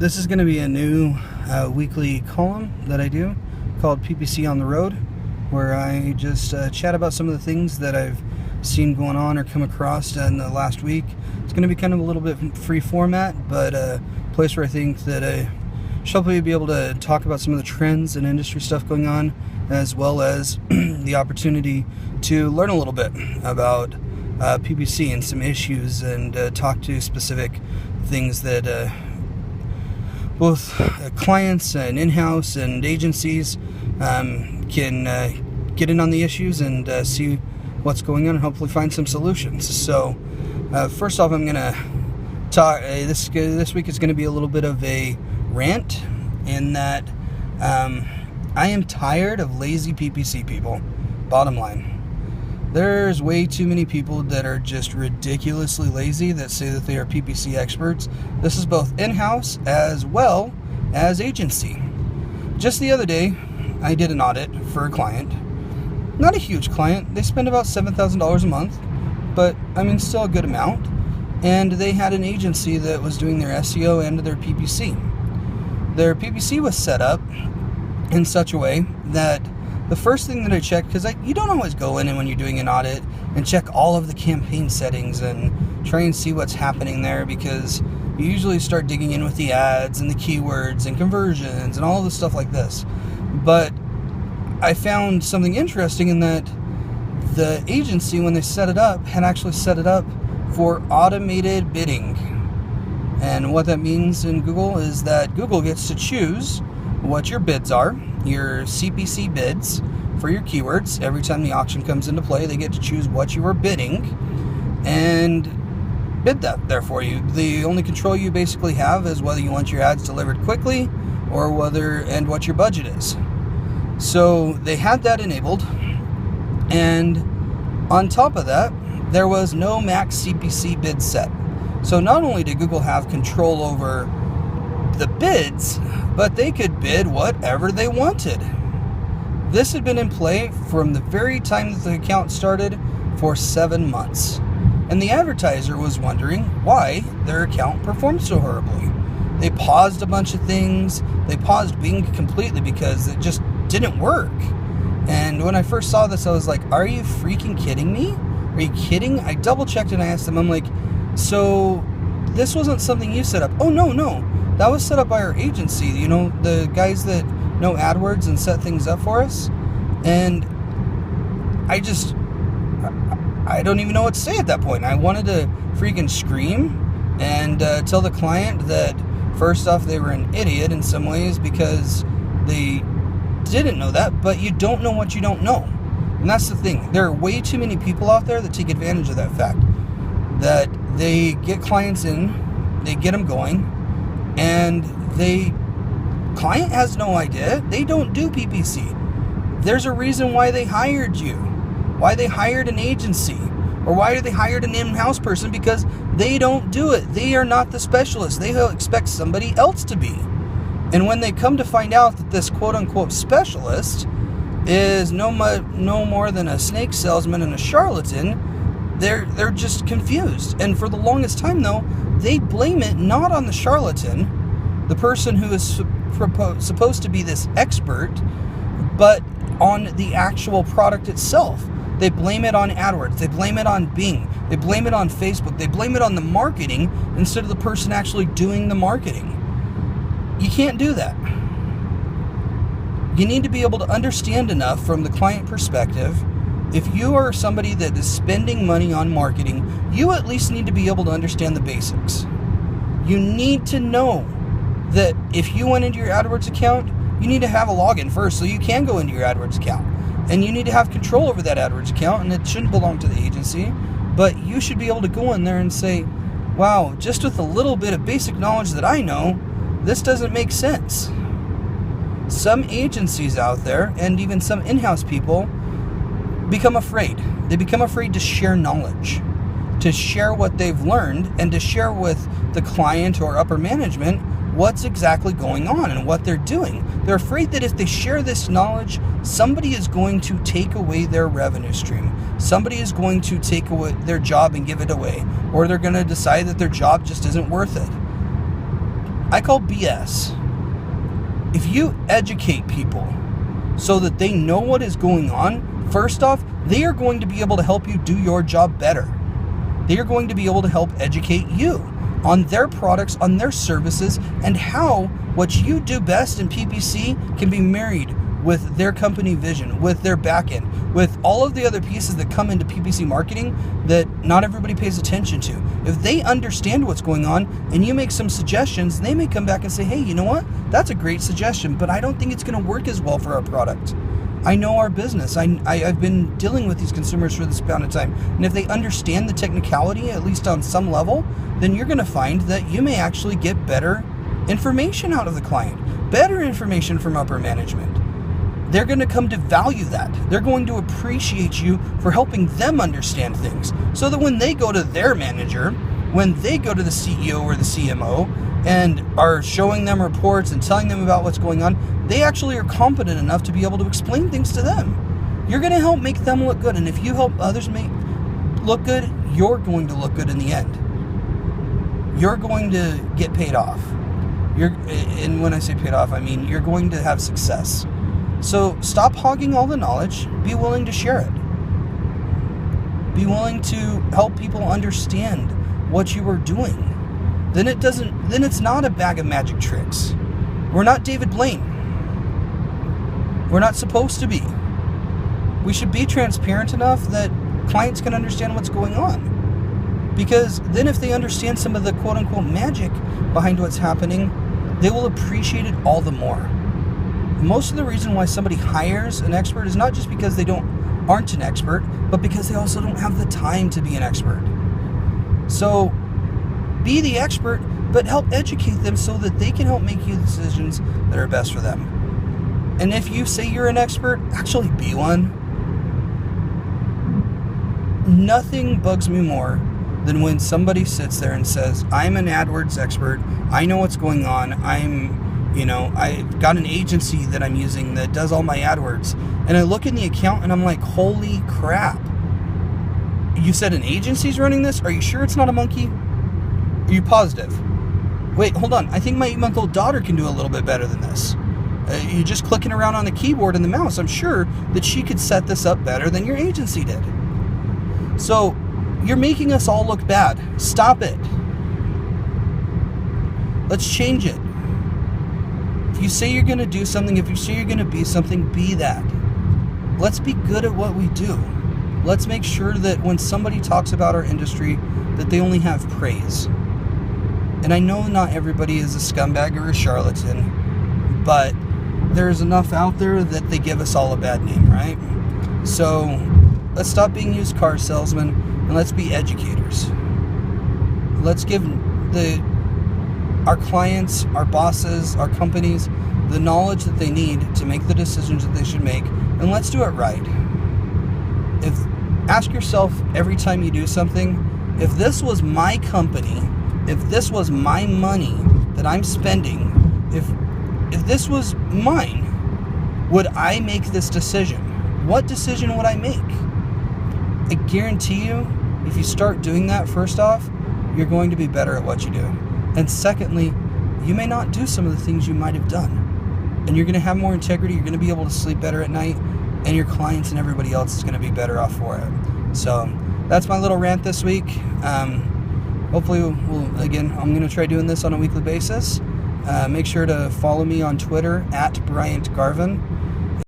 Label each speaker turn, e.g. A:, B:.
A: This is going to be a new weekly column that I do called PPC on the Road, where I just chat about some of the things that I've seen going on or come across in the last week. It's going to be kind of a little bit free format, but a place where I think that I should hopefully be able to talk about some of the trends and industry stuff going on, as well as the opportunity to learn a little bit about PPC and some issues, and talk to specific things that both clients and in-house and agencies can get in on the issues and see what's going on and hopefully find some solutions. So first off, I'm going to talk, this week is going to be a little bit of a rant, in that I am tired of lazy PPC people. Bottom line. There's way too many people that are just ridiculously lazy that say that they are PPC experts. This is both in-house as well as agency. Just the other day, I did an audit for a client. Not a huge client. They spend about $7,000 a month, but I mean still a good amount. And they had an agency that was doing their SEO and their PPC. Their PPC was set up in such a way that the first thing that I checked, because you don't always go in and when you're doing an audit and check all of the campaign settings and try and see what's happening there, because you usually start digging in with the ads and the keywords and conversions and all of the stuff like this. But I found something interesting in that the agency, when they set it up, had actually set it up for automated bidding. And what that means in Google is that Google gets to choose what your bids are, your CPC bids for your keywords. Every time the auction comes into play, they get to choose what you are bidding and bid that there for you. The only control you basically have is whether you want your ads delivered quickly or and what your budget is. So they had that enabled, and on top of that, there was no max CPC bid set. So not only did Google have control over the bids, but they could bid whatever they wanted. This had been in play from the very time that the account started for 7 months. And the advertiser was wondering why their account performed so horribly. They paused a bunch of things. They paused Bing completely because it just didn't work. And when I first saw this, I was like, are you freaking kidding me? Are you kidding? I double checked and I asked them, I'm like, so this wasn't something you set up? Oh, no. That was set up by our agency, the guys that know AdWords and set things up for us. And I don't even know what to say at that point. I wanted to freaking scream and tell the client that, first off, they were an idiot in some ways because they didn't know that, but you don't know what you don't know. And that's the thing. There are way too many people out there that take advantage of that fact, that they get clients in, they get them going, and client has no idea. They don't do PPC. There's a reason why they hired you, why they hired an agency, or why they hired an in-house person, because they don't do it. They are not the specialist. They expect somebody else to be. And when they come to find out that this quote-unquote specialist is no more than a snake salesman and a charlatan, they're just confused. And for the longest time, though, they blame it not on the charlatan, the person who is supposed to be this expert, but on the actual product itself. They blame it on AdWords. They blame it on Bing. They blame it on Facebook. They blame it on the marketing instead of the person actually doing the marketing. You can't do that. You need to be able to understand enough from the client perspective. If you are somebody that is spending money on marketing, you at least need to be able to understand the basics. You need to know that if you went into your AdWords account, you need to have a login first so you can go into your AdWords account. And you need to have control over that AdWords account, and it shouldn't belong to the agency, but you should be able to go in there and say, wow, just with a little bit of basic knowledge that I know, this doesn't make sense. Some agencies out there, and even some in-house people, become afraid. They become afraid to share knowledge, to share what they've learned, and to share with the client or upper management what's exactly going on and what they're doing. They're afraid that if they share this knowledge, somebody is going to take away their revenue stream. Somebody is going to take away their job and give it away, or they're going to decide that their job just isn't worth it. I call BS. If you educate people so that they know what is going on, first off, they are going to be able to help you do your job better. They are going to be able to help educate you on their products, on their services, and how what you do best in PPC can be married with their company vision, with their back end, with all of the other pieces that come into PPC marketing that not everybody pays attention to. If they understand what's going on and you make some suggestions, they may come back and say, hey, you know what? That's a great suggestion, but I don't think it's going to work as well for our product. I know our business. I've been dealing with these consumers for this amount of time. And if they understand the technicality, at least on some level, then you're going to find that you may actually get better information out of the client, better information from upper management. They're going to come to value that. They're going to appreciate you for helping them understand things so that when they go to their manager, when they go to the CEO or the CMO and are showing them reports and telling them about what's going on, they actually are competent enough to be able to explain things to them. You're going to help make them look good. And if you help others look good, you're going to look good in the end. You're going to get paid off. And when I say paid off, I mean you're going to have success. So stop hogging all the knowledge. Be willing to share it. Be willing to help people understand what you are doing. Then it's not a bag of magic tricks. We're not David Blaine. We're not supposed to be. We should be transparent enough that clients can understand what's going on. Because then if they understand some of the quote unquote magic behind what's happening, they will appreciate it all the more. Most of the reason why somebody hires an expert is not just because they aren't an expert, but because they also don't have the time to be an expert. So be the expert, but help educate them so that they can help make you decisions that are best for them. And if you say you're an expert, actually be one. Nothing bugs me more than when somebody sits there and says, I'm an AdWords expert, I know what's going on, I've got an agency that I'm using that does all my AdWords. And I look in the account and I'm like, holy crap. You said an agency's running this? Are you sure it's not a monkey? Are you positive? Wait, hold on. I think my 8-month-old daughter can do a little bit better than this. You're just clicking around on the keyboard and the mouse. I'm sure that she could set this up better than your agency did. So you're making us all look bad. Stop it. Let's change it. If you say you're going to do something, if you say you're going to be something, be that. Let's be good at what we do. Let's make sure that when somebody talks about our industry, that they only have praise. And I know not everybody is a scumbag or a charlatan, but there's enough out there that they give us all a bad name, right? So let's stop being used car salesmen and let's be educators. Let's give our clients, our bosses, our companies, the knowledge that they need to make the decisions that they should make, and let's do it right. Ask yourself every time you do something, if this was my company, if this was my money that I'm spending, if this was mine, would I make this decision? What decision would I make? I guarantee you, if you start doing that, first off, you're going to be better at what you do. And secondly, you may not do some of the things you might have done. And you're going to have more integrity, you're going to be able to sleep better at night, and your clients and everybody else is going to be better off for it. So that's my little rant this week. Hopefully, I'm going to try doing this on a weekly basis. Make sure to follow me on Twitter at Bryant Garvin.